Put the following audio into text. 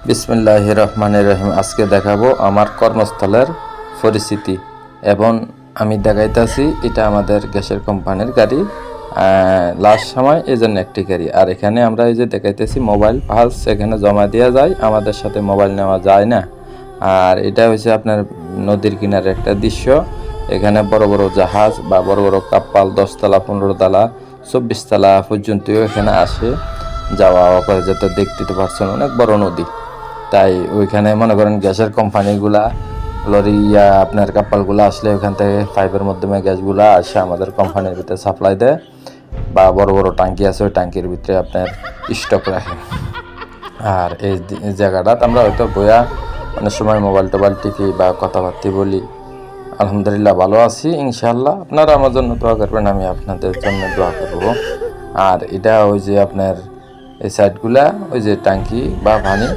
বিসমিল্লাহির রহমানির রহিম। আজকে দেখাবো আমার কর্মস্থলের পরিস্থিতি এবং আমি দেখাইতেছি এটা আমাদের গ্যাসের কোম্পানির গাড়ি, লাস্ট সময় এই জন্য একটি গাড়ি। আর এখানে আমরা এই যে দেখাইতেছি মোবাইল পালস এখানে জমা দেওয়া যায়, আমাদের সাথে মোবাইল নেওয়া যায় না। আর এটা হচ্ছে আপনার নদীর কিনারে একটা দৃশ্য। এখানে বড় বড় জাহাজ বা বড় বড় কাপ্পাল 10 তলা 15 তলা 24 তলা পর্যন্তও এখানে আসে, যাওয়া করে যেতে দেখতে তো পারছেন অনেক বড় নদী। তাই ওইখানে মনে করেন গ্যাসের কোম্পানিগুলা লরি আপনার কাপ্পালগুলো আসলে ওইখান থেকে পাইপের মাধ্যমে গ্যাসগুলো আসে আমাদের কোম্পানির ভিতরে সাপ্লাই দেয়, বা বড় বড় ট্যাঙ্কি আছে ওই ট্যাঙ্কির ভিতরে আপনার স্টক রাখে। আর এই জায়গাটা আমরা হয়তো বইয়া অনেক সময় মোবাইল টোবাইল টিপি বা কথাবার্তা বলি। আলহামদুলিল্লাহ ভালো আছি ইনশাআল্লাহ। আপনারা আমার জন্য দোয়া করবেন, আমি আপনাদের জন্য দোয়া করব। আর এটা ওই যে আপনার এই সাইডগুলা ওই যে ট্যাঙ্কি বা পানি